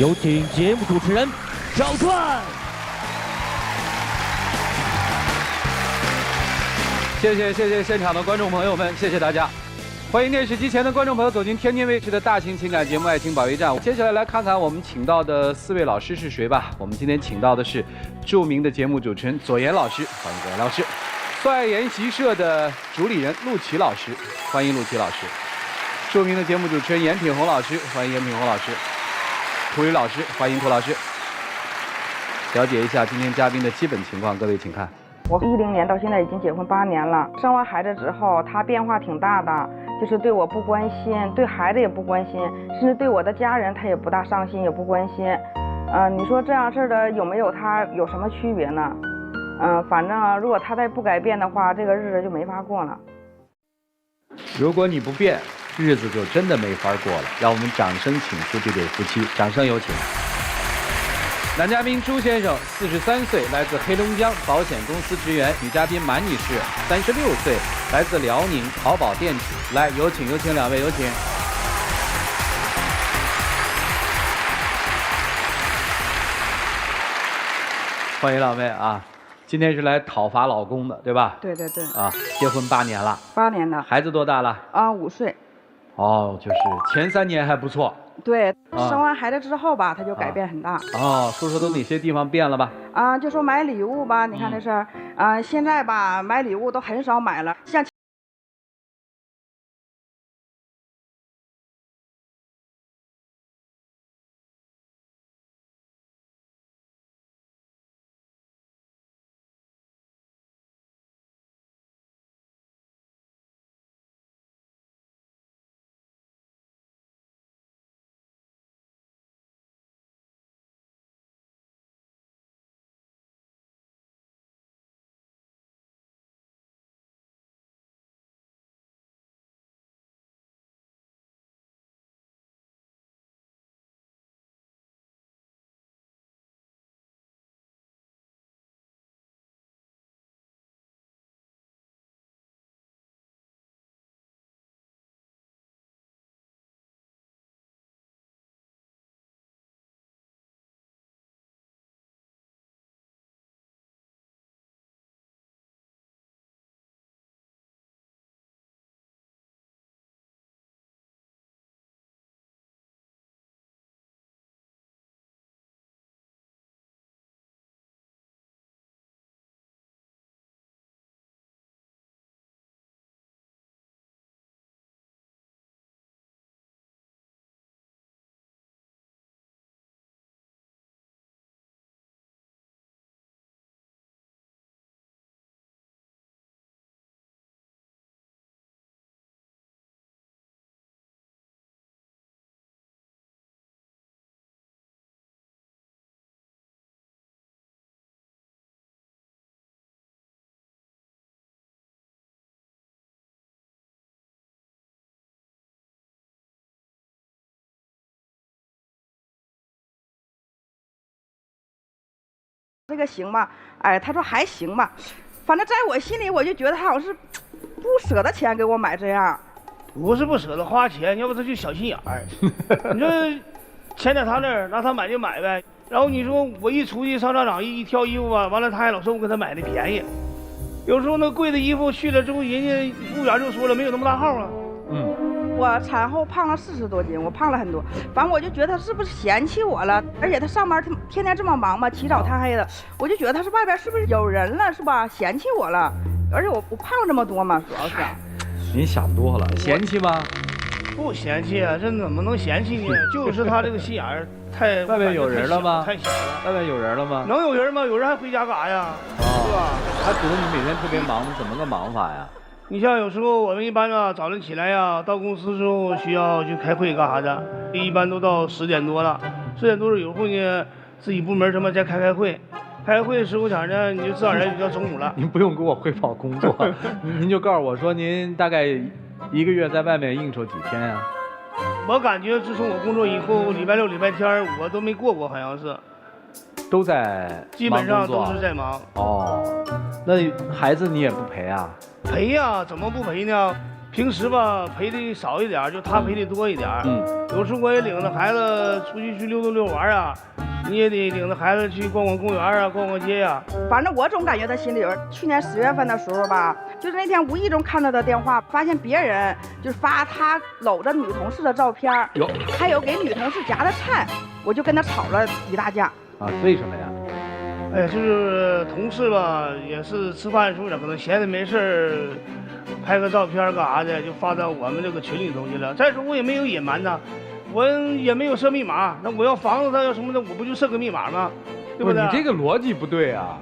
有请节目主持人赵传。谢谢现场的观众朋友们，谢谢大家。欢迎电视机前的观众朋友走进天津卫视的大型情感节目《爱情保卫战》。接下来来看看我们请到的4位老师是谁吧。我们今天请到的是著名的节目主持人左岩老师，欢迎左岩老师；算爱研习社的主理人陆琪老师，欢迎陆琪老师；著名的节目主持人严品红老师，欢迎严品红老师；涂宇老师，欢迎涂老师。了解一下今天嘉宾的基本情况，各位请看。我10年到现在已经结婚8年了，生完孩子之后，他变化挺大的，就是对我不关心，对孩子也不关心，甚至对我的家人他也不大上心，也不关心。你说这样式的有没有他有什么区别呢？反正如果他再不改变的话，这个日子就没法过了。如果你不变，日子就真的没法过了。让我们掌声请出这对夫妻，掌声有请。男嘉宾朱先生，43岁，来自黑龙江保险公司职员；女嘉宾满女士，36岁，来自辽宁淘宝店主。来，有请两位，有请。欢迎两位啊！今天是来讨伐老公的，对吧？对。啊，结婚8年了。8年了。孩子多大了？5岁。哦，就是前3年还不错。对，生完孩子之后吧，他就改变很大。说说都哪些地方变了吧？就说买礼物吧，你看这事儿，现在吧买礼物都很少买了，像。这个行吧，他说还行吧，反正在我心里我就觉得他好像是不舍得钱给我买这样。不是不舍得花钱，要不他就小心眼儿。你说钱在他那儿，让他买就买呗。然后你说我一出去上商场一挑衣服吧，完了他还老说我给他买的便宜。有时候那贵的衣服去了之后，人家服务员就说了没有那么大号啊。我产后胖了40多斤，我胖了很多，反正我就觉得他是不是嫌弃我了？而且他上班天天这么忙嘛，起早贪黑的，我就觉得他是外边是不是有人了，是吧？嫌弃我了，而且我胖这么多嘛，主要是。您想多了，嫌弃吗？不嫌弃啊，这怎么能嫌弃呢？就是他这个心眼儿太……外面有人了吗？太小了。外面有人了吗？能有人吗？有人还回家干啥呀？是吧？他觉得你每天特别忙，怎么个忙法呀？你像有时候我们一般啊，早晨起来呀，到公司之后需要去开会干啥的，一般都到10点多了。10点多有时候呢，自己部门什么再开会。开会的时候前呢，你就自然而然就到中午了。您不用给我汇报工作，您就告诉我说您大概1个月在外面应酬几天呀？我感觉自从我工作以后，礼拜六、礼拜天我都没过，好像是。都在基本上都是在忙。哦，那孩子你也不陪啊？陪呀，怎么不陪呢？平时吧陪的少一点，就他陪的多一点。有时候我也领着孩子出去溜达溜玩啊，你也得领着孩子去逛逛公园啊，逛逛街呀。反正我总感觉他心里有。去年10月份的时候吧，就是那天无意中看到的电话，发现别人就是发他搂着女同事的照片，还有给女同事夹的菜，我就跟他吵了一大架。啊，为什么呀？哎，就是同事吧，也是吃饭的时候可能闲着没事拍个照片干啥的，就发到我们这个群里头去了。再说我也没有隐瞒呐，我也没有设密码，那我要防着他要什么的，我不就设个密码吗？对不对？你这个逻辑不对啊。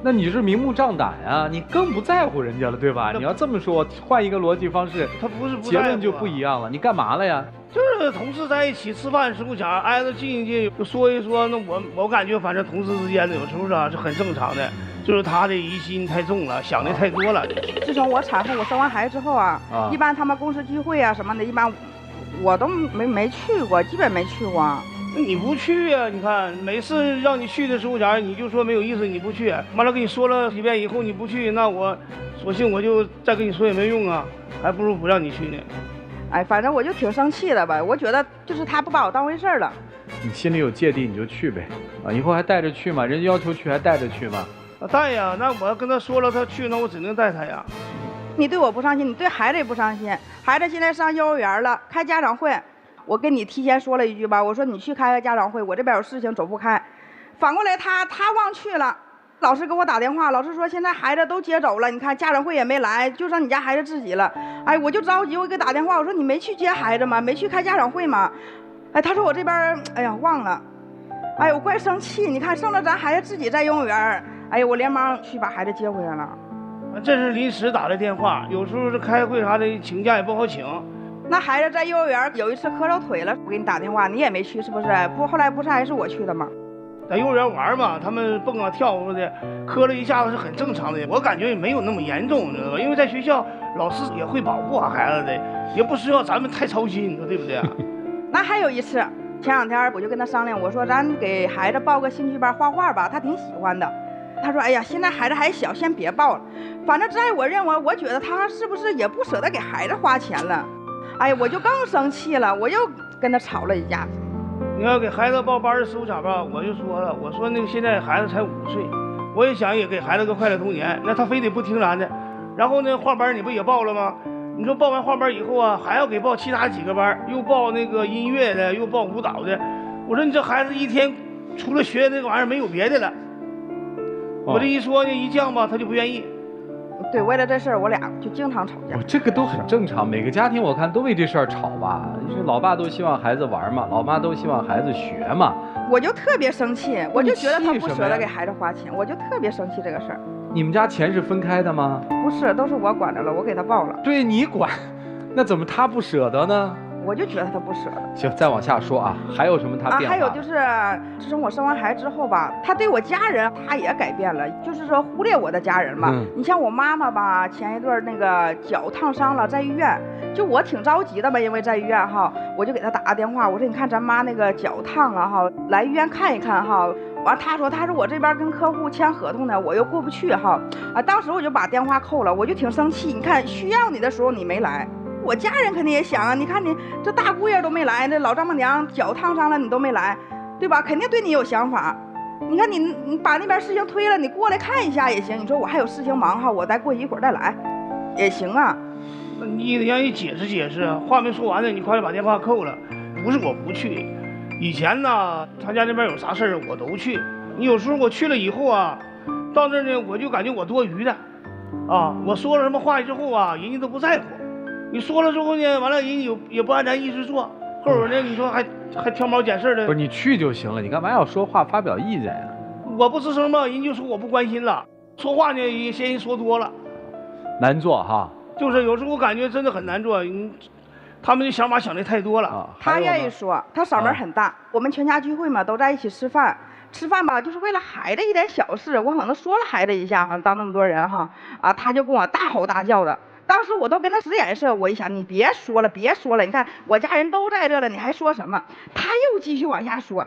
那你是明目张胆啊，你更不在乎人家了，对吧？你要这么说，换一个逻辑方式，他不是不结论就不一样了。你干嘛了呀？就是同事在一起吃饭时候前挨着近一近，就说一说。那我感觉反正同事之间的有时候是很正常的，就是他的疑心太重了，想的太多了。自从我产后，我生完孩子之后啊，一般他们公司聚会啊什么的，一般我都没去过，基本没去过。那你不去啊？你看每次让你去的时候前，你就说没有意思，你不去。完了跟你说了几遍以后你不去，那我索性我就再跟你说也没用啊，还不如不让你去呢。哎，反正我就挺生气的吧，我觉得就是他不把我当回事了。你心里有芥蒂你就去呗，啊，以后还带着去吗？人家要求去还带着去吗？带呀，那我要跟他说了他去，那我只能带他呀。你对我不上心，你对孩子也不上心。孩子现在上幼儿园了，开家长会，我跟你提前说了一句吧，我说你去开个家长会，我这边有事情走不开。反过来他忘去了。老师给我打电话，老师说现在孩子都接走了，你看家长会也没来，就剩你家孩子自己了。哎，我就着急，我给打电话，我说你没去接孩子吗？没去开家长会吗？哎，他说我这边，哎呀忘了。哎，我怪生气，你看剩了咱孩子自己在幼儿园，哎呀，我连忙去把孩子接回来了。这是临时打的电话，有时候是开会啥的，请假也不好请。那孩子在幼儿园有一次磕着腿了，我给你打电话，你也没去是不是？不，后来不是还是我去的吗？在幼儿园玩嘛，他们蹦啊跳的，磕了一下子是很正常的。我感觉也没有那么严重，你知道吧？因为在学校老师也会保护孩子的，也不需要咱们太操心，你说对不对？那还有一次，前2天我就跟他商量，我说咱给孩子报个兴趣班画画吧，他挺喜欢的。他说哎呀，现在孩子还小，先别报了。反正在我认为，我觉得他是不是也不舍得给孩子花钱了？哎呀，我就更生气了，我又跟他吵了一架。你要给孩子报班的时候咋办？我就说了，我说那个现在孩子才5岁，我也想也给孩子个快乐童年，那他非得不听咱的。然后呢，画班你不也报了吗？你说报完画班以后啊，还要给报其他几个班，又报那个音乐的，又报舞蹈的。我说你这孩子一天除了学那个玩意儿没有别的了。我这一说呢，一犟吧，他就不愿意。对，为了这事儿，我俩就经常吵架。这个都很正常，每个家庭我看都为这事儿吵吧。就是老爸都希望孩子玩嘛，老妈都希望孩子学嘛。我就特别生气，我就觉得他不舍得给孩子花钱，我就特别生气这个事儿。你们家钱是分开的吗？不是，都是我管着了，我给他报了。对你管，那怎么他不舍得呢？我就觉得他不舍得。行，再往下说啊，还有什么他变化？还有就是，自从我生完孩子之后吧，他对我家人他也改变了，就是说忽略我的家人嘛。你像我妈妈吧，前一段那个脚烫伤了，在医院，就我挺着急的吧，因为在医院哈，我就给他打个电话，我说你看咱妈那个脚烫了哈，来医院看一看哈。完他说我这边跟客户签合同呢，我又过不去哈。当时我就把电话扣了，我就挺生气，你看需要你的时候你没来。我家人肯定也想啊，你看你这大姑爷都没来，这老丈母娘脚烫伤了你都没来，对吧？肯定对你有想法。你看你把那边事情推了，你过来看一下也行。你说我还有事情忙哈，我再过一会儿再来，也行啊。你得让你解释解释，话没说完呢，你快点把电话扣了。不是我不去，以前呢，他家那边有啥事儿我都去。你有时候我去了以后啊，到那儿呢我就感觉我多余的，啊，我说了什么话之后啊，人家都不在乎。你说了之后呢，完了人也不按咱意思做，后边呢你说还挑毛拣事的。不是你去就行了，你干嘛要说话发表意见呀？我不吱声嘛，人就说我不关心了。说话呢也嫌人说多了，难做哈。就是有时候我感觉真的很难做，他们的想法想的太多了。他愿意说，他嗓门很大。我们全家聚会嘛，都在一起吃饭。吃饭吧，就是为了孩子一点小事，我可能说了孩子一下，当那么多人哈，他就跟我大吼大叫的。当时我都跟他使眼色，我一想，你别说了，你看我家人都在这了，你还说什么？他又继续往下说，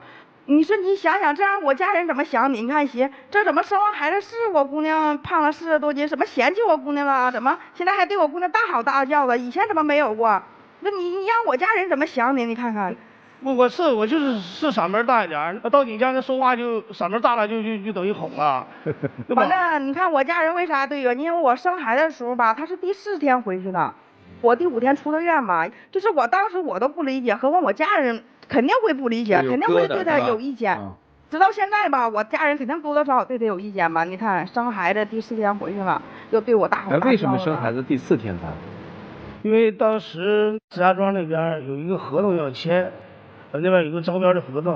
你说你想想，这样我家人怎么想你？你看媳，这怎么生完孩子是我姑娘胖了40多斤，怎么嫌弃我姑娘了？怎么现在还对我姑娘大吼大叫的？以前怎么没有过？那你让我家人怎么想你？你看看。我就是嗓门大一点，到你家那说话就嗓门大了就等于哄了，对吧？完了，你看我家人为啥对我？因为我生孩子的时候吧，他是第4天回去的，我第5天出的院嘛。就是我当时我都不理解，何况我家人肯定会不理解，肯定会对他有意见。直到现在吧，我家人肯定多多少少对他有意见吧。你看生孩子第4天回去了，又对我大吼大叫。为什么生孩子第4天才？因为当时石家庄那边有一个合同要签。那边有个招标的合同，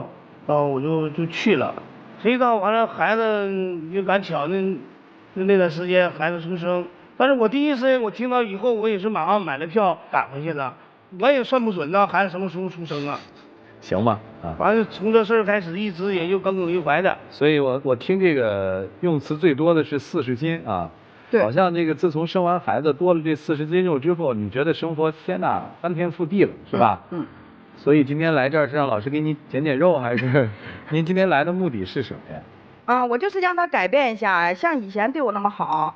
然后我就去了，谁知道完了孩子就赶巧那段时间孩子出生，但是我第一时间我听到以后，我也是马上买了票赶回去的，我也算不准呢孩子什么时候出生啊。行吧，啊，完了从这事儿开始一直也就耿耿于怀的。所以我听这个用词最多的是40斤啊，对，好像这个自从生完孩子多了这40斤肉之后，你觉得生活天呐翻天覆地了，是吧？嗯。所以今天来这儿是让老师给你减减肉，还是您今天来的目的是什么呀？啊，我就是让他改变一下，像以前对我那么好，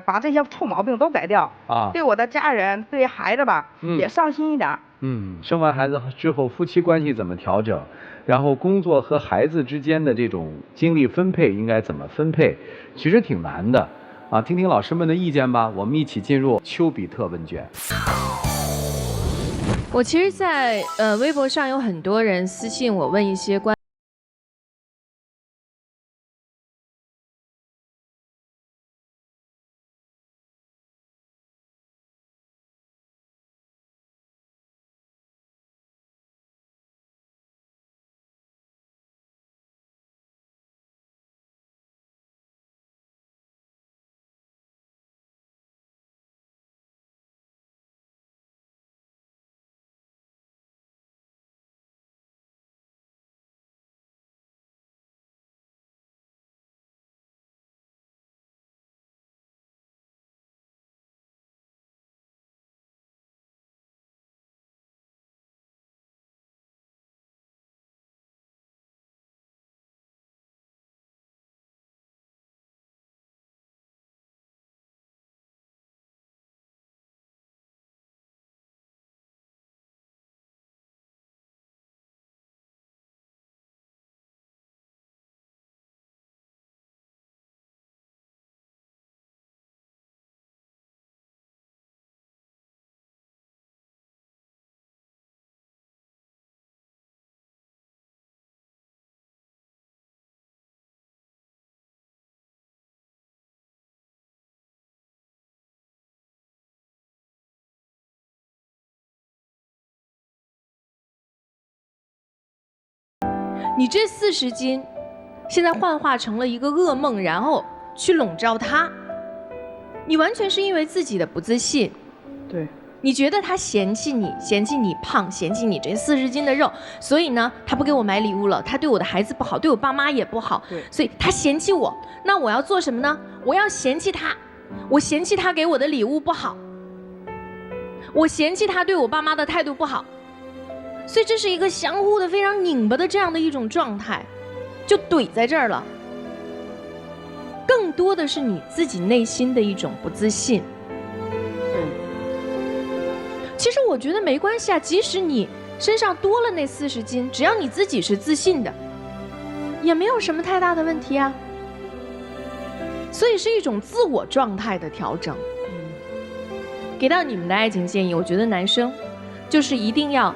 把这些臭毛病都改掉啊，对我的家人，对孩子吧，也上心一点。生完孩子之后，夫妻关系怎么调整？然后工作和孩子之间的这种精力分配应该怎么分配？其实挺难的啊，听听老师们的意见吧。我们一起进入丘比特问卷。我其实在，微博上有很多人私信我问一些关。你这40斤，现在幻化成了一个噩梦，然后去笼罩他。你完全是因为自己的不自信。对。你觉得他嫌弃你，嫌弃你胖，嫌弃你这40斤的肉，所以呢，他不给我买礼物了，他对我的孩子不好，对我爸妈也不好，所以他嫌弃我。那我要做什么呢？我要嫌弃他，我嫌弃他给我的礼物不好，我嫌弃他对我爸妈的态度不好。所以这是一个相互的非常拧巴的这样的一种状态，就怼在这儿了。更多的是你自己内心的一种不自信。其实我觉得没关系啊，即使你身上多了那40斤，只要你自己是自信的，也没有什么太大的问题啊。所以是一种自我状态的调整。给到你们的爱情建议，我觉得男生就是一定要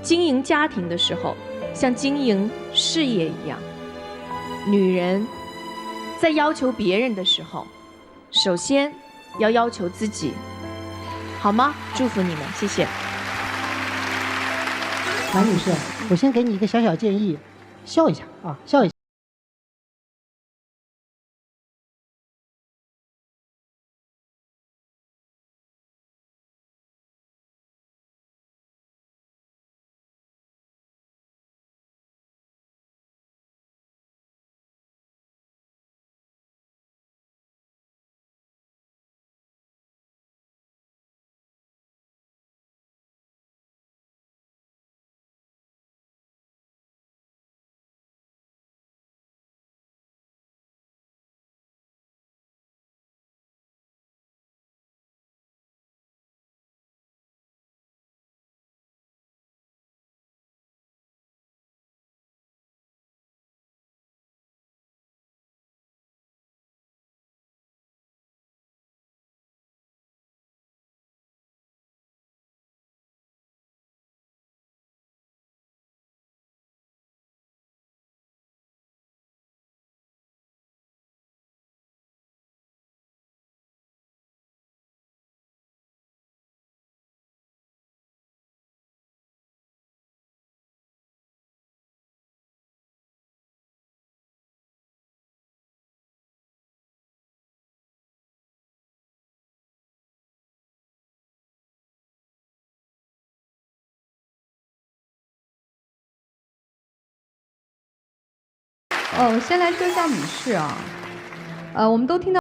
经营家庭的时候，像经营事业一样。女人在要求别人的时候，首先要要求自己，好吗？祝福你们，谢谢。马女士，我先给你一个小小建议，笑一下啊，笑一下。先来说一下女士啊，我们都听到。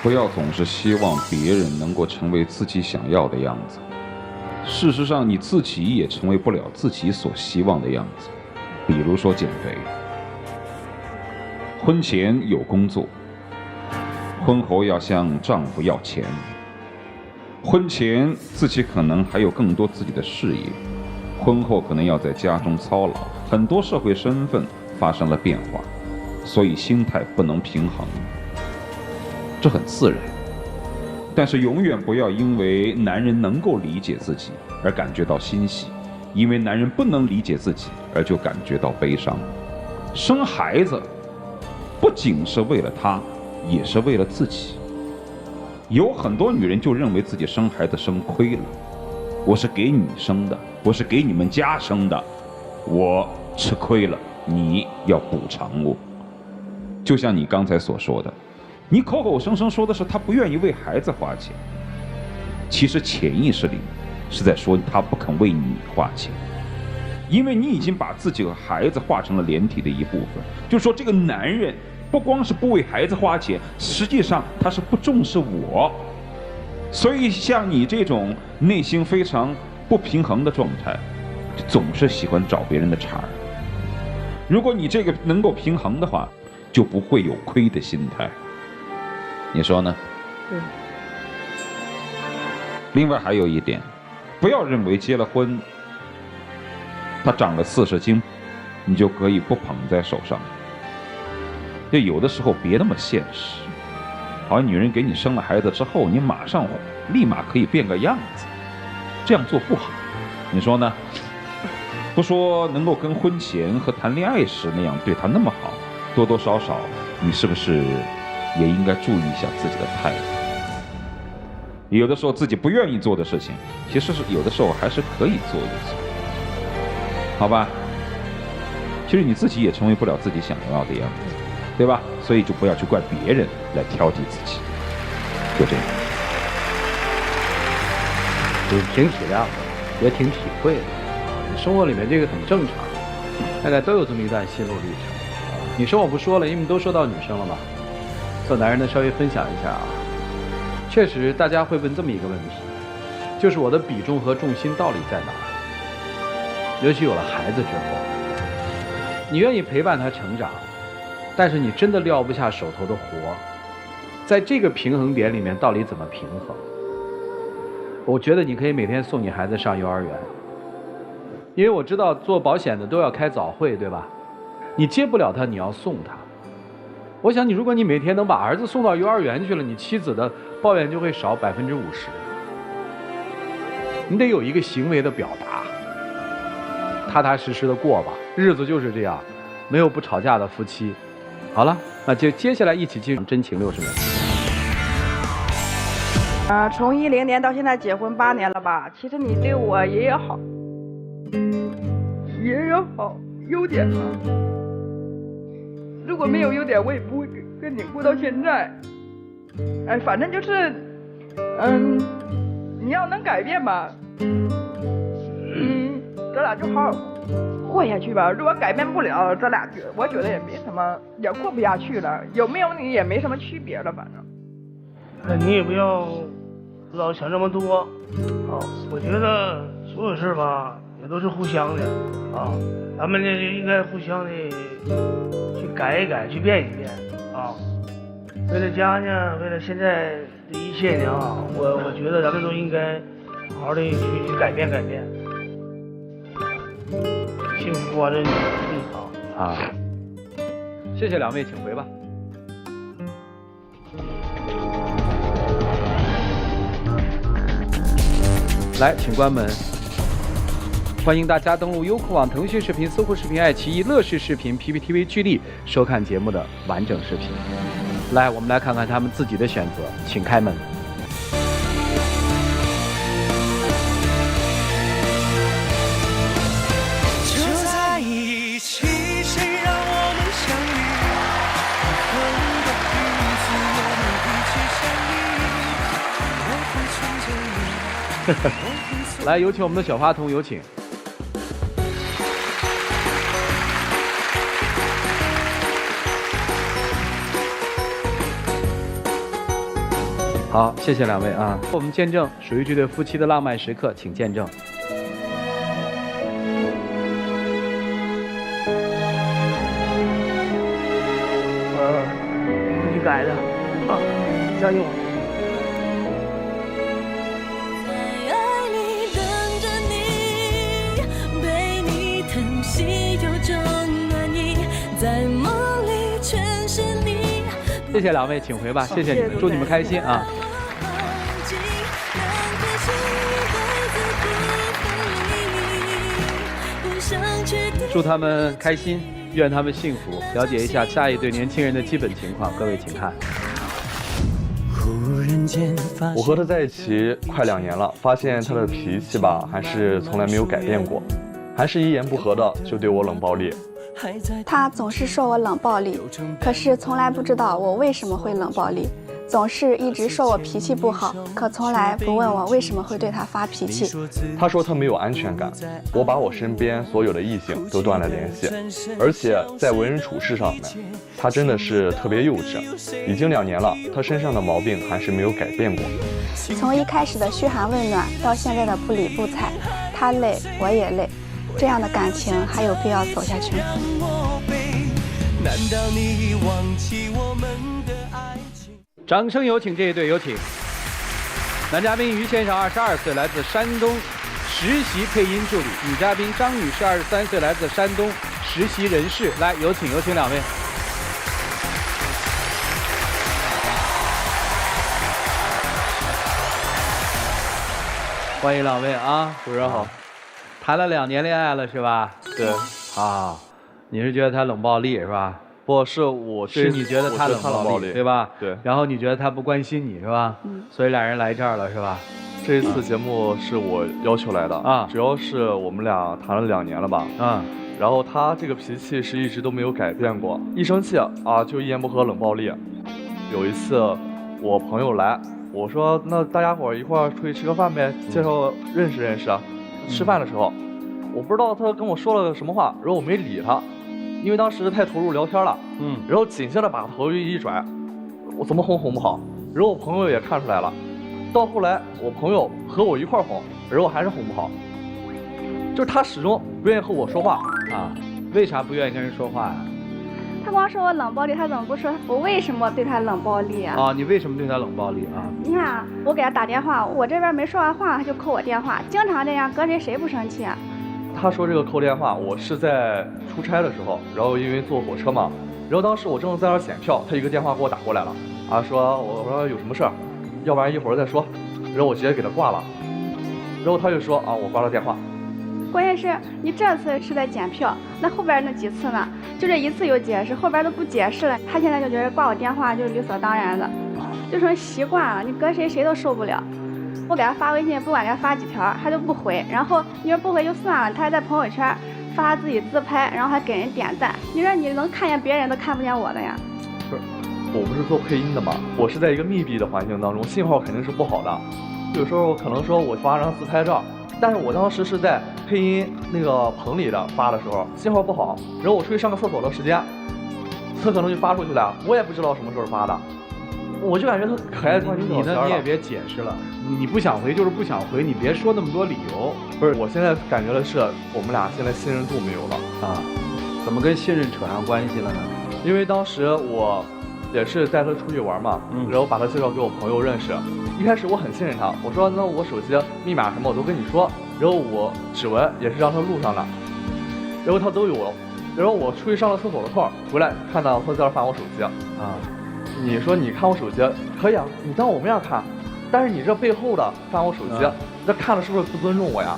不要总是希望别人能够成为自己想要的样子，事实上你自己也成为不了自己所希望的样子。比如说减肥，婚前有工作，婚后要向丈夫要钱，婚前自己可能还有更多自己的事业，婚后可能要在家中操劳，很多社会身份发生了变化，所以心态不能平衡，这很自然。但是永远不要因为男人能够理解自己而感觉到欣喜，因为男人不能理解自己而就感觉到悲伤。生孩子不仅是为了他，也是为了自己。有很多女人就认为自己生孩子生亏了，我是给你生的，我是给你们家生的，我吃亏了，你要补偿我。就像你刚才所说的，你口口声声说的是他不愿意为孩子花钱，其实潜意识里是在说他不肯为你花钱，因为你已经把自己和孩子化成了连体的一部分。就是说这个男人不光是不为孩子花钱，实际上他是不重视我。所以像你这种内心非常不平衡的状态，总是喜欢找别人的茬儿。如果你这个能够平衡的话，就不会有亏的心态。你说呢？对。另外还有一点，不要认为结了婚，他长了40斤，你就可以不捧在手上。就有的时候别那么现实，好像女人给你生了孩子之后，你立马可以变个样子，这样做不好。你说呢？不说能够跟婚前和谈恋爱时那样对她那么好，多多少少你是不是也应该注意一下自己的态度？有的时候自己不愿意做的事情，其实是有的时候还是可以做一做，好吧？其实你自己也成为不了自己想要的样子，对吧？所以就不要去怪别人来挑剔自己，就这样。你挺体谅的，也挺体会的，生活里面这个很正常，大概都有这么一段心路历程。女生我不说了，因为都说到女生了嘛。做男人的稍微分享一下啊，确实大家会问这么一个问题，就是我的比重和重心到底在哪儿？尤其有了孩子之后，你愿意陪伴他成长，但是你真的撂不下手头的活，在这个平衡点里面到底怎么平衡？我觉得你可以每天送你孩子上幼儿园，因为我知道做保险的都要开早会，对吧？你接不了他，你要送他。我想如果你每天能把儿子送到幼儿园去了，你妻子的抱怨就会少50%。你得有一个行为的表达，踏踏实实的过吧，日子就是这样，没有不吵架的夫妻。好了，那就接下来一起进入真情60秒。从10年到现在结婚8年了吧，其实你对我也有好，优点嘛。如果没有优点，我也不会跟你过到现在。哎，反正就是，你要能改变吧，咱俩就好好过下去吧。如果改变不了，咱俩我觉得也没什么，也过不下去了。有没有你也没什么区别了，反正。你也不要老想这么多啊！我觉得所有事吧也都是互相的啊，咱们呢就应该互相的去改一改，去变一变啊。为了家呢，为了现在的一切呢啊，我觉得咱们都应该好好的去改变改变，幸福完了你啊！谢谢两位，请回吧。来，请关门。欢迎大家登录优酷网、腾讯视频、搜狐视频、爱奇艺、乐视视频、PPTV 剧力收看节目的完整视频。来，我们来看看他们自己的选择，请开门。就在一起，谁让我们相遇？恨的彼此，我们一起相依。我会牵着你。来，有请我们的小花童，有请。好，谢谢两位啊！我们见证属于这对夫妻的浪漫时刻，请见证。会去改的啊，相信我。谢谢两位，请回吧。谢谢你们，祝你们开心啊！祝他们开心，愿他们幸福。了解一下下一对年轻人的基本情况，各位请看。我和他在一起快2年了，发现他的脾气吧，还是从来没有改变过，还是一言不合的就对我冷暴力。他总是说我冷暴力，可是从来不知道我为什么会冷暴力，总是一直说我脾气不好，可从来不问我为什么会对他发脾气。他说他没有安全感，我把我身边所有的异性都断了联系，而且在为人处事上面，他真的是特别幼稚。已经2年了，他身上的毛病还是没有改变过。从一开始的嘘寒问暖，到现在的不理不睬，他累我也累，这样的感情还有必要走下去吗？掌声有请这一对，有请男嘉宾于先生，22岁，来自山东，实习配音助理；女嘉宾张女士，23岁，来自山东，实习人事。来，有请两位。欢迎两位啊！主持人好。谈了2年恋爱了是吧？对。啊，你是觉得他冷暴力是吧？不是，我是你觉得他冷暴力对吧？对。然后你觉得他不关心你是吧？所以俩人来这儿了是吧？这一次节目是我要求来的啊，主要是我们俩谈了2年了吧？然后他这个脾气是一直都没有改变过，一生气啊就一言不合冷暴力。有一次我朋友来，我说那大家伙一块儿出去吃个饭呗，介绍认识认识啊。吃饭的时候，我不知道他跟我说了什么话，然后我没理他。因为当时太投入聊天了，然后紧接着把头一拽，我怎么哄不好，然后我朋友也看出来了，到后来我朋友和我一块哄，然后还是哄不好，就是他始终不愿意和我说话啊，为啥不愿意跟人说话呀？他光说我冷暴力，他怎么不说我为什么对他冷暴力啊？啊，你为什么对他冷暴力啊？你看啊，我给他打电话，我这边没说完话，他就扣我电话，经常这样，搁谁不生气啊？他说这个扣电话，我是在出差的时候，然后因为坐火车嘛，然后当时我正在那儿检票，他一个电话给我打过来了，啊，我说有什么事儿，要不然一会儿再说，然后我直接给他挂了，然后他就说啊我挂了电话，关键是你这次是在检票，那后边那几次呢？就这一次有解释，后边都不解释了。他现在就觉得挂我电话就是理所当然的，就成习惯了。你搁谁都受不了。我给他发微信，不管给他发几条，他就不回。然后你说不回就算了，他还在朋友圈发自己自拍，然后还给人点赞。你说你能看见别人都看不见我的呀？不是，我不是做配音的嘛，我是在一个密闭的环境当中，信号肯定是不好的。有时候可能说我发张自拍照，但是我当时是在配音那个棚里的发的时候，信号不好，然后我出去上个厕所的时间，他可能就发出去了，我也不知道什么时候发的。我就感觉他可爱你呢？你也别解释了，你不想回就是不想回，你别说那么多理由。不是，我现在感觉的是我们俩现在信任度没有了啊。怎么跟信任扯上关系了呢？因为当时我也是带他出去玩嘛，然后把他介绍给我朋友认识。一开始我很信任他，我说那我手机密码什么我都跟你说，然后我指纹也是让他录上了，然后他都有。然后我出去上了厕所的空回来，看到他在那翻我手机啊。你说你看我手机可以啊，你当我面看，但是你这背后的翻我手机，这看了是不是不尊重我呀？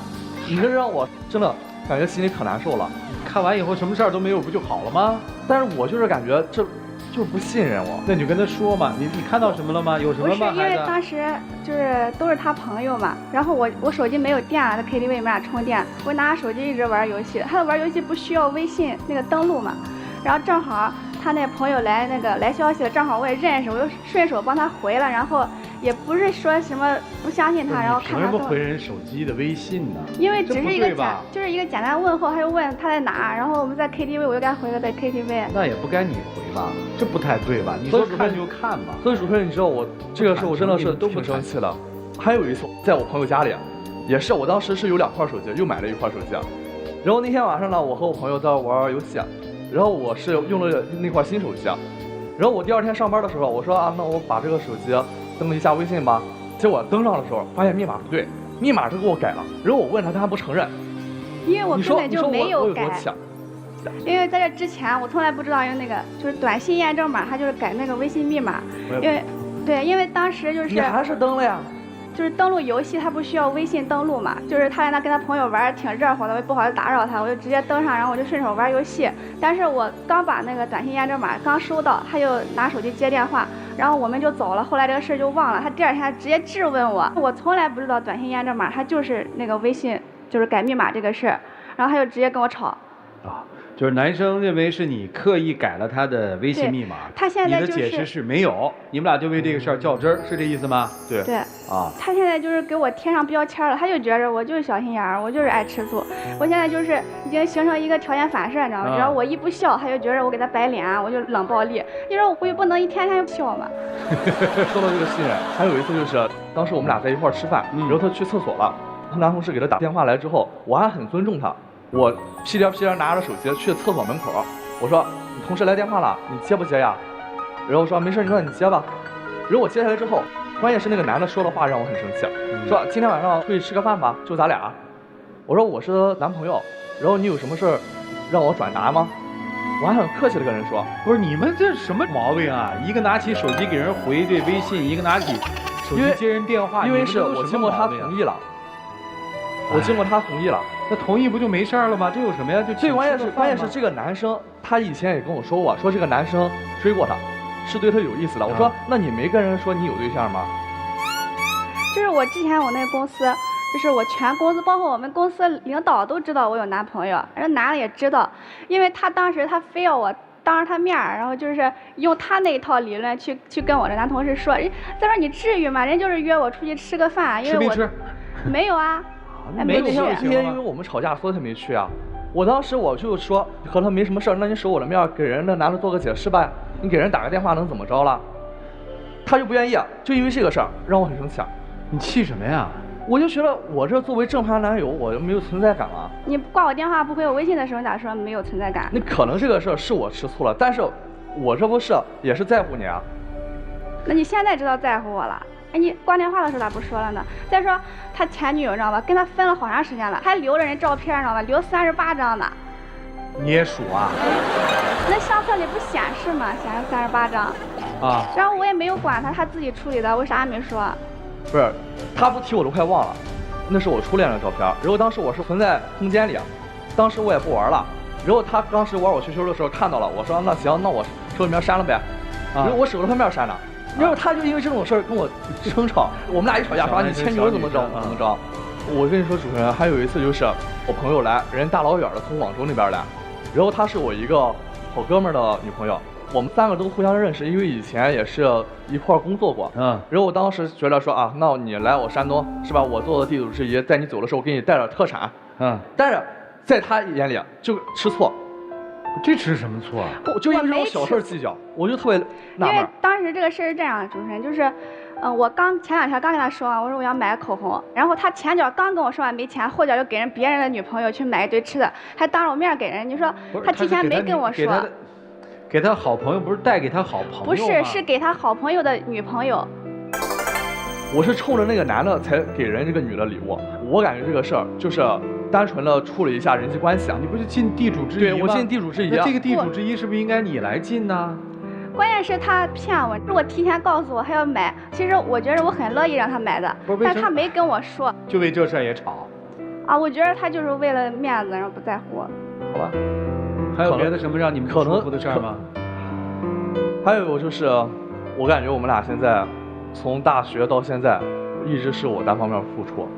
你这让我真的感觉心里可难受了。看完以后什么事儿都没有，不就好了吗？但是我就是感觉这就是不信任我。那你就跟他说嘛，你看到什么了吗？有什么吗？不是，因为当时就是都是他朋友嘛，然后我手机没有电了，在 KTV 没法充电，我拿手机一直玩游戏。他玩游戏不需要微信那个登录嘛，然后正好他那朋友来消息了，正好我也认识，我就顺手帮他回了，然后也不是说什么不相信他，然后看他凭什么回人手机的微信呢？因为只是一个就是一个简单问候，他就问他在哪，然后我们在 KTV， 我就给他回个在 KTV。那也不该你回吧？这不太对吧？你说看就看吧。所以主持人，你知道我这个事我真的是挺生气的。还有一次，在我朋友家里，也是我当时是有2块手机，又买了1块手机，然后那天晚上呢，我和我朋友在玩游戏。然后我是用了那块新手机，然后我第2天上班的时候，我说啊，那我把这个手机登一下微信吧。结果登上的时候，发现密码不对，密码是给我改了。然后我问他，他还不承认。因为我根本就没有改。因为在这之前，我从来不知道用那个就是短信验证码，他就是改那个微信密码。因为当时就是你还是登了呀。就是登录游戏，他不需要微信登录嘛？就是他跟他朋友玩挺热火的，我也不好打扰他，我就直接登上，然后我就顺手玩游戏。但是我刚把那个短信验证码刚收到，他就拿手机接电话，然后我们就走了。后来这个事就忘了，他第2天直接质问我，我从来不知道短信验证码，他就是那个微信就是改密码这个事儿，然后他就直接跟我吵。就是男生认为是你刻意改了他的微信密码，他现在你的解释是没有，你们俩就为这个事儿较真儿，是这意思吗？对他现在就是给我贴上标签了，他就觉着我就是小心眼儿，我就是爱吃醋。我现在就是已经形成一个条件反射，你知道吗？只要我一不笑，他就觉着我给他摆脸，我就冷暴力。你说我也不能一天天笑嘛。说到这个信任，还有一次就是当时我们俩在一块儿吃饭，然后他去厕所了，他男同事给他打电话来之后，我还很尊重他。我屁颠屁颠拿着手机去厕所门口，我说你同事来电话了，你接不接呀？然后说没事，你说你接吧。然后我接下来之后，关键是那个男的说的话让我很生气，说今天晚上出去吃个饭吧，就咱俩。我说我是男朋友，然后你有什么事儿让我转达吗？我还很客气的跟人说，不是你们这什么毛病啊？一个拿起手机给人回对微信，一个拿起手机接人电话，因为是我经过他同意了。我经过他同意了，那同意不就没事了吗？这有什么呀？就最关键是这个男生，他以前也跟我说过，说这个男生追过他，是对他有意思的。我说，那你没跟人说你有对象吗？就是我之前我那个公司，就是我全公司，包括我们公司领导都知道我有男朋友，人男的也知道，因为他当时他非要我当着他面，然后就是用他那一套理论去跟我的男同事说，再说你至于吗？人就是约我出去吃个饭，因为我没有啊。没去，因为我们吵架，所以他没去啊。我当时我就说和他没什么事儿，那你守我的面给人那男的做个解释吧，你给人打个电话能怎么着了？他就不愿意，就因为这个事儿让我很生气。你气什么呀？我就觉得我这作为正牌男友，我就没有存在感了。你挂我电话不回我微信的时候，你咋说没有存在感？那可能这个事儿是我吃醋了，但是我这不是也是在乎你啊。那你现在知道在乎我了？哎，你挂电话的时候咋不说了呢？再说他前女友知道吧，跟他分了好长时间了，还留着人照片知道吧，留38张呢。你也数啊？那相册里不显示吗？显示38张。啊。然后我也没有管他，他自己处理的，我啥也没说。不是，他不提我都快忘了。那是我初恋的照片。然后当时我是存在空间里，当时我也不玩了。然后他当时玩我球的时候看到了，我说那行，那我手里面删了呗。然后我手里面删了。然后他就因为这种事儿跟我争吵，我们俩一吵架说你前女友怎么着怎么着。我跟你说，主持人，还有一次就是我朋友来，人大老远的从广州那边来，然后她是我一个好哥们儿的女朋友，我们3个都互相认识，因为以前也是一块儿工作过。然后我当时觉得说啊，那你来我山东是吧？我做的地主之谊，在你走的时候给你带点特产。但是在他眼里就吃醋。这吃什么醋啊？就因为这种小事计较，我就特别纳闷。因为当时这个事是这样，主持人就是，我前2天刚跟他说完，我说我要买口红，然后他前脚刚跟我说完没钱，后脚又给人别人的女朋友去买一堆吃的，还当着我面给人，你说他提前没跟我说。给他好朋友不是带给他好朋友吗？不是，是给他好朋友的女朋友。我是冲着那个男的才给人这个女的礼物，我感觉这个事儿就是单纯的处理一下人际关系啊。你不是尽地主之谊吗？对，我尽地主之谊。那这个地主之谊是不是应该你来尽呢？关键是他骗我，如果提前告诉我还要买，其实我觉得我很乐意让他买的，但他没跟我说。就为这事儿也吵？啊，我觉得他就是为了面子，然后不在乎。好吧。还有别的什么让你们不舒服的事儿吗？还有就是，我感觉我们俩现在从大学到现在，一直是我单方面付出。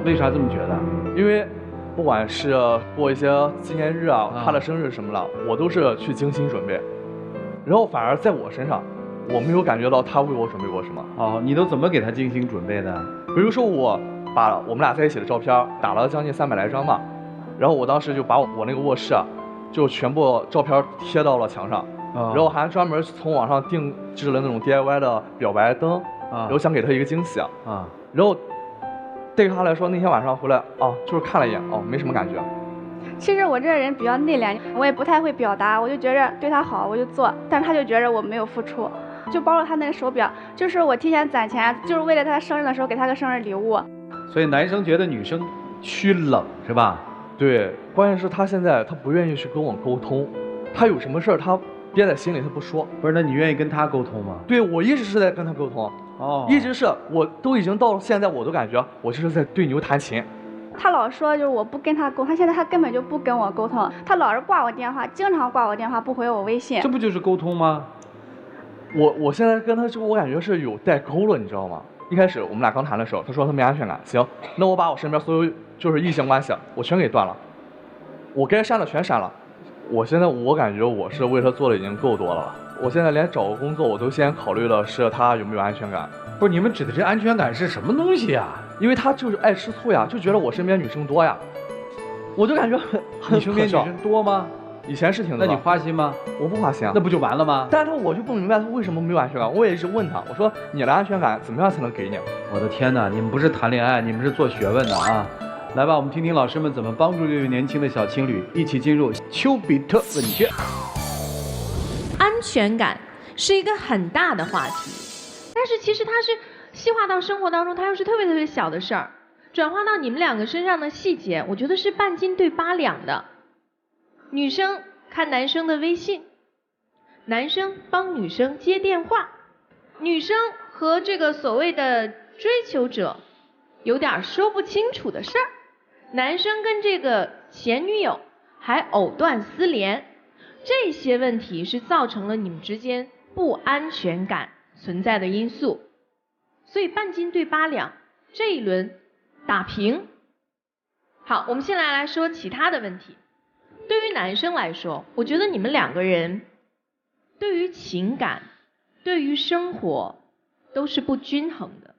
为啥这么觉得？因为不管是过一些纪念日啊，他的生日什么的，我都是去精心准备。然后反而在我身上，我没有感觉到他为我准备过什么。你都怎么给他精心准备的？比如说我把我们俩在一起的照片打了将近300来张嘛，然后我当时就把我那个卧室就全部照片贴到了墙上。然后还专门从网上定制了那种 DIY 的表白灯，然后想给他一个惊喜然后对他来说那天晚上回来就是看了一眼没什么感觉。其实我这人比较内敛，我也不太会表达，我就觉着对他好我就做，但是他就觉着我没有付出，就包括他那个手表，就是我提前攒钱，就是为了他生日的时候给他个生日礼物。所以男生觉得女生虚冷是吧？对，关键是他现在他不愿意去跟我沟通，他有什么事儿他憋在心里他不说。不是，那你愿意跟他沟通吗？对，我一直是在跟他沟通。一直是，我都已经到了现在，我都感觉我就是在对牛弹琴。他老说就是我不跟他沟通，现在他根本就不跟我沟通，他老是挂我电话，经常挂我电话，不回我微信。这不就是沟通吗？我现在跟他我感觉是有代沟了，你知道吗？一开始我们俩刚谈的时候，他说他没安全感，行，那我把我身边所有就是异性关系我全给断了，我该删的全删了。我现在我感觉我是为他做的已经够多了。我现在连找个工作我都先考虑的是他有没有安全感。不是，你们指的这安全感是什么东西呀？因为他就是爱吃醋呀，就觉得我身边女生多呀，我就感觉很你身边女生多吗？以前是挺多。那你花心吗？我不花心啊。那不就完了吗？但是我就不明白他为什么没有安全感。我也一直问他，我说你的安全感怎么样才能给你？我的天哪，你们不是谈恋爱，你们是做学问的啊！来吧，我们听听老师们怎么帮助这位年轻的小情侣一起进入丘比特问卷。安全感是一个很大的话题，但是其实它是细化到生活当中，它又是特别特别小的事儿，转化到你们两个身上的细节，我觉得是半斤对8两的。女生看男生的微信，男生帮女生接电话，女生和这个所谓的追求者有点说不清楚的事儿，男生跟这个前女友还藕断丝连，这些问题是造成了你们之间不安全感存在的因素。所以半斤对8两，这一轮打平。好，我们先来说其他的问题。对于男生来说，我觉得你们两个人对于情感、对于生活都是不均衡的。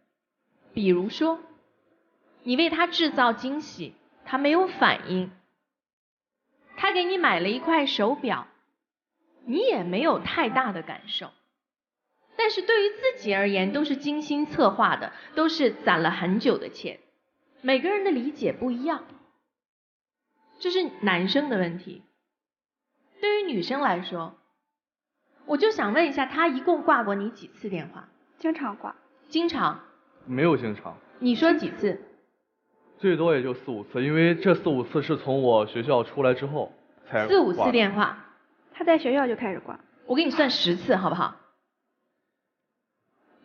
比如说，你为他制造惊喜，他没有反应；他给你买了一块手表，你也没有太大的感受。但是对于自己而言，都是精心策划的，都是攒了很久的钱，每个人的理解不一样，这是男生的问题。对于女生来说，我就想问一下，他一共挂过你几次电话？经常挂。经常？没有经常。你说几次？最多也就4、5次，因为这4、5次是从我学校出来之后才挂。4、5次电话。他在学校就开始挂。我给你算10次好不好？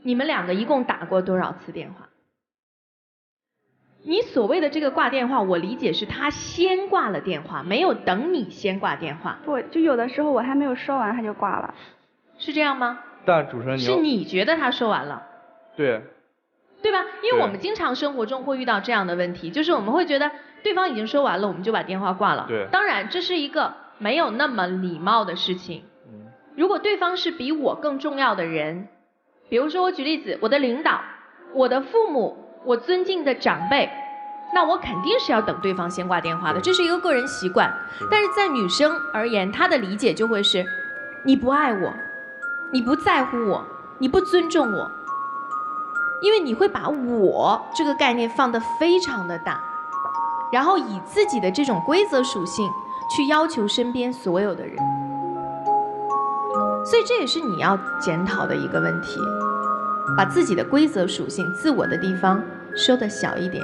你们两个一共打过多少次电话？你所谓的这个挂电话，我理解是他先挂了电话，没有等你先挂电话。不，就有的时候我还没有说完他就挂了，是这样吗？但主持人，是你觉得他说完了？对。对吧？因为我们经常生活中会遇到这样的问题，就是我们会觉得对方已经说完了，我们就把电话挂了。对。当然，这是一个没有那么礼貌的事情。如果对方是比我更重要的人，比如说我举例子，我的领导、我的父母、我尊敬的长辈，那我肯定是要等对方先挂电话的，这是一个个人习惯。但是在女生而言，她的理解就会是，你不爱我，你不在乎我，你不尊重我。因为你会把我这个概念放得非常的大，然后以自己的这种规则属性去要求身边所有的人，所以这也是你要检讨的一个问题，把自己的规则属性、自我的地方收得小一点，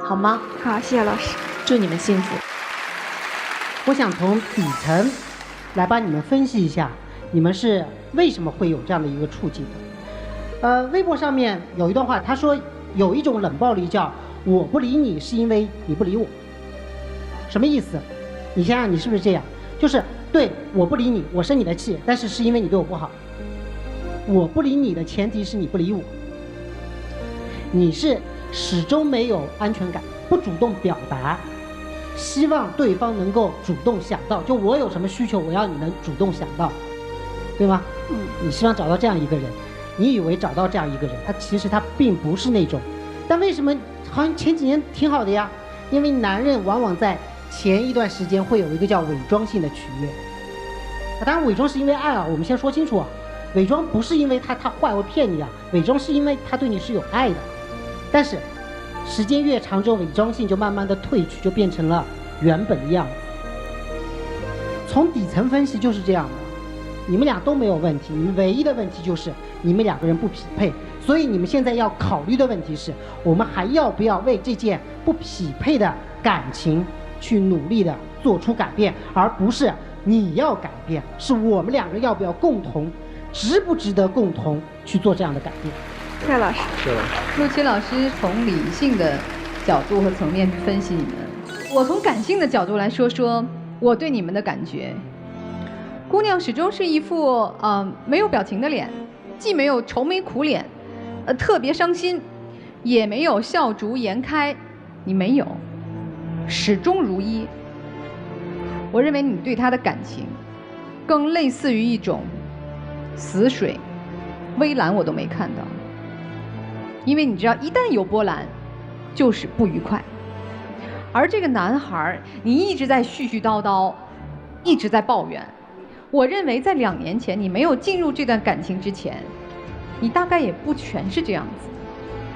好吗？好，谢谢老师，祝你们幸福。我想从底层来帮你们分析一下，你们是为什么会有这样的一个处境的。微博上面有一段话，他说有一种冷暴力叫我不理你是因为你不理我。什么意思？你想想你是不是这样？就是对，我不理你，我生你的气，但是是因为你对我不好。我不理你的前提是你不理我，你是始终没有安全感，不主动表达，希望对方能够主动想到，就我有什么需求，我要你能主动想到，对吗？你希望找到这样一个人，你以为找到这样一个人，其实他并不是那种。但为什么好像前几年挺好的呀？因为男人往往在前一段时间会有一个叫伪装性的取悦。当然伪装是因为爱啊，我们先说清楚啊，伪装不是因为他坏会骗你啊，伪装是因为他对你是有爱的。但是时间越长，这种伪装性就慢慢的褪去，就变成了原本的样子。从底层分析就是这样的，你们俩都没有问题，你们唯一的问题就是你们两个人不匹配。所以你们现在要考虑的问题是，我们还要不要为这件不匹配的感情去努力的做出改变，而不是你要改变，是我们两个要不要共同，值不值得共同去做这样的改变。谢老师。是的。陆琪老师从理性的角度和层面去分析你们，我从感性的角度来说说我对你们的感觉。姑娘始终是一副没有表情的脸，既没有愁眉苦脸，特别伤心，也没有笑逐颜开，你没有，始终如一。我认为你对他的感情更类似于一种死水，微澜我都没看到。因为你知道一旦有波澜就是不愉快，而这个男孩你一直在絮絮叨叨，一直在抱怨。我认为在2年前你没有进入这段感情之前，你大概也不全是这样子，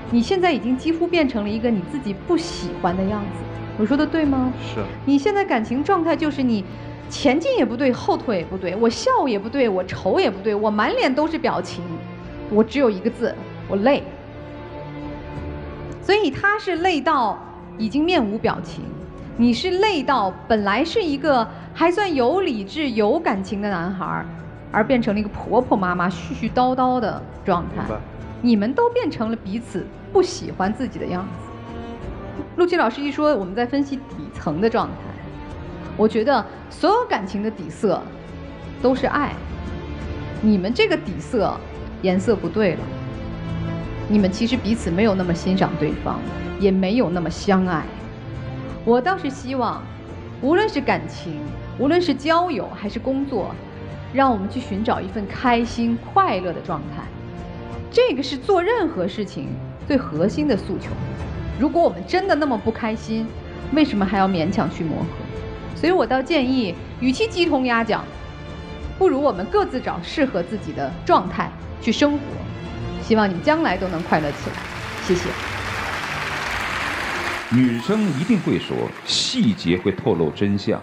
你现在已经几乎变成了一个你自己不喜欢的样子。我说的对吗？是。你现在感情状态就是你前进也不对，后退也不对，我笑也不对，我愁也不对，我满脸都是表情，我只有一个字，我累。所以他是累到已经面无表情，你是累到本来是一个还算有理智有感情的男孩，而变成了一个婆婆妈妈絮絮叨叨的状态。你们都变成了彼此不喜欢自己的样子。陆琪老师一说我们在分析底层的状态，我觉得所有感情的底色都是爱，你们这个底色颜色不对了，你们其实彼此没有那么欣赏对方，也没有那么相爱。我倒是希望无论是感情，无论是交友还是工作，让我们去寻找一份开心快乐的状态，这个是做任何事情最核心的诉求。如果我们真的那么不开心，为什么还要勉强去磨合？所以我倒建议，与其鸡同鸭讲，不如我们各自找适合自己的状态去生活。希望你们将来都能快乐起来。谢谢。女生一定会说，细节会透露真相，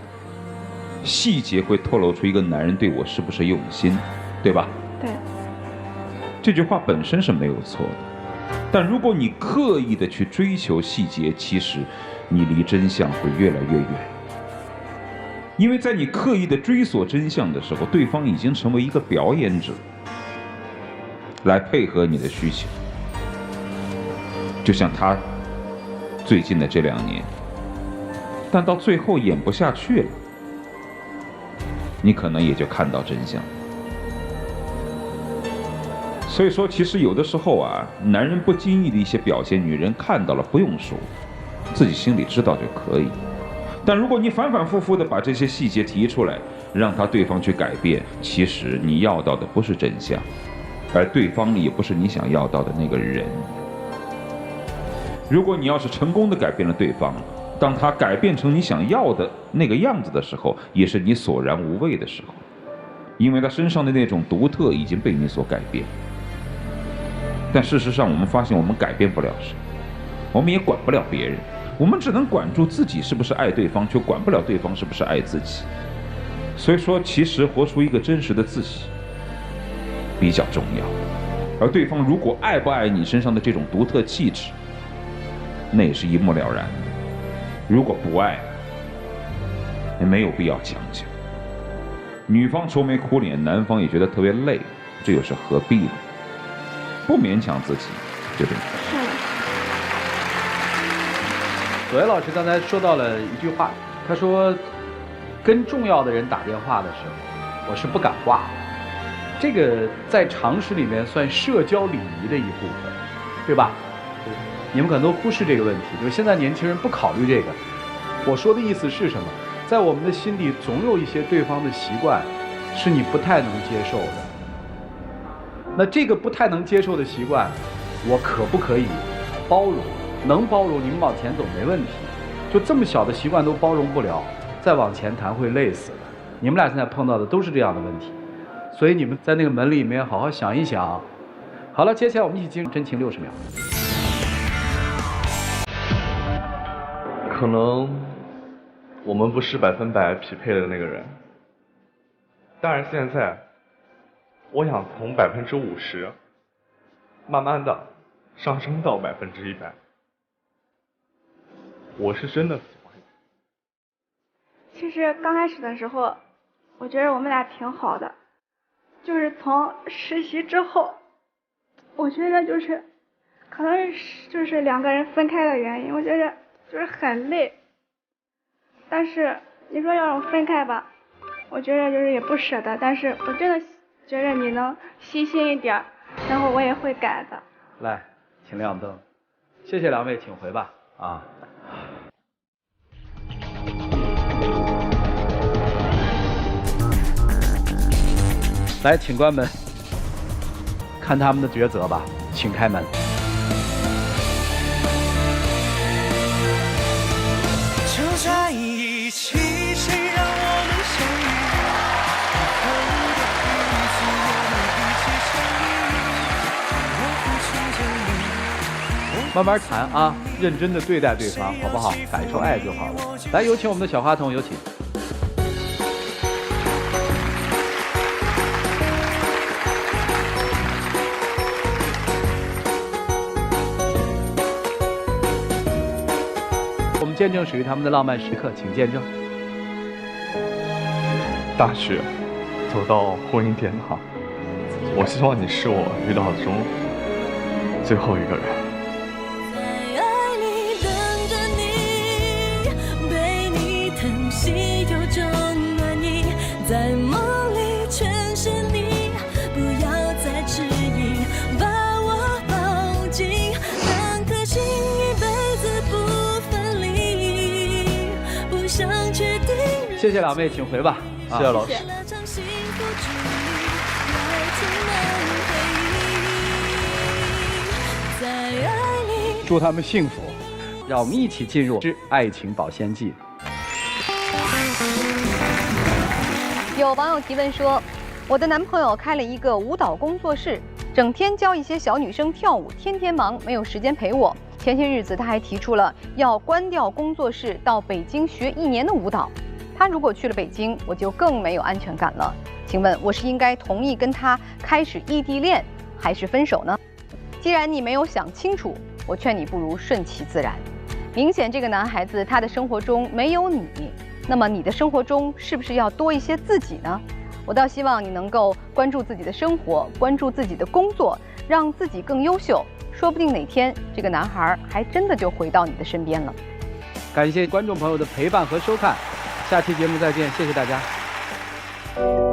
细节会透露出一个男人对我是不是用心，对吧？对。这句话本身是没有错的，但如果你刻意的去追求细节，其实你离真相会越来越远。因为在你刻意的追索真相的时候，对方已经成为一个表演者，来配合你的需求。就像他最近的这2年，但到最后演不下去了，你可能也就看到真相。所以说，其实有的时候啊，男人不经意的一些表现，女人看到了不用说，自己心里知道就可以。但如果你反反复复的把这些细节提出来，让对方去改变，其实你要到的不是真相，而对方也不是你想要到的那个人。如果你要是成功的改变了对方，当他改变成你想要的那个样子的时候，也是你索然无味的时候，因为他身上的那种独特已经被你所改变。但事实上，我们发现我们改变不了谁，我们也管不了别人，我们只能管住自己是不是爱对方，却管不了对方是不是爱自己。所以说，其实活出一个真实的自己比较重要。而对方如果爱不爱你身上的这种独特气质，那也是一目了然的。如果不爱，也没有必要强求。女方愁眉苦脸，男方也觉得特别累，这又是何必呢？不勉强自己，对不对？左岩老师刚才说到了一句话，他说跟重要的人打电话的时候，我是不敢挂的。这个在常识里面算社交礼仪的一部分，对吧？你们可能都忽视这个问题，就是现在年轻人不考虑这个。我说的意思是什么？在我们的心里总有一些对方的习惯是你不太能接受的。那这个不太能接受的习惯，我可不可以包容？能包容，你们往前走没问题。就这么小的习惯都包容不了，再往前谈会累死的。你们俩现在碰到的都是这样的问题，所以你们在那个门里面好好想一想。好了，接下来我们一起进入真情60秒。可能我们不是100%匹配的那个人，但是现在我想从50%慢慢的上升到100%。我是真的喜欢你。其实刚开始的时候，我觉得我们俩挺好的，就是从实习之后，我觉得就是可能就是2个人分开的原因，我觉得就是很累。但是你说要让我分开吧，我觉得就是也不舍得，但是我真的觉得你能细心一点，然后我也会改的。来，请亮灯。谢谢2位，请回吧。啊。来，请关门，看他们的抉择吧，请开门。就在一起，谁让我们相遇？以后的日子我们一起相依，我会牵着你。慢慢谈啊，认真的对待对方，好不好？感受爱就好了。来，有请我们的小话筒，有请。我们见证属于他们的浪漫时刻，请见证。大学走到婚姻殿堂，我希望你是我遇到中最后一个人。在爱里等着你，被你疼惜有种暖意，在梦里全是你，不要再迟疑，把我抱紧，两颗心一辈子不分离，不想确定。谢谢2位，请回吧。谢谢老师。祝他们幸福，让我们一起进入《爱情保鲜剂》。有网友提问说，我的男朋友开了一个舞蹈工作室，整天教一些小女生跳舞，天天忙，没有时间陪我。前些日子他还提出了要关掉工作室，到北京学1年的舞蹈。他如果去了北京，我就更没有安全感了。请问我是应该同意跟他开始异地恋，还是分手呢？既然你没有想清楚，我劝你不如顺其自然。明显这个男孩子他的生活中没有你，那么你的生活中是不是要多一些自己呢？我倒希望你能够关注自己的生活，关注自己的工作，让自己更优秀。说不定哪天这个男孩还真的就回到你的身边了。感谢观众朋友的陪伴和收看，下期节目再见，谢谢大家。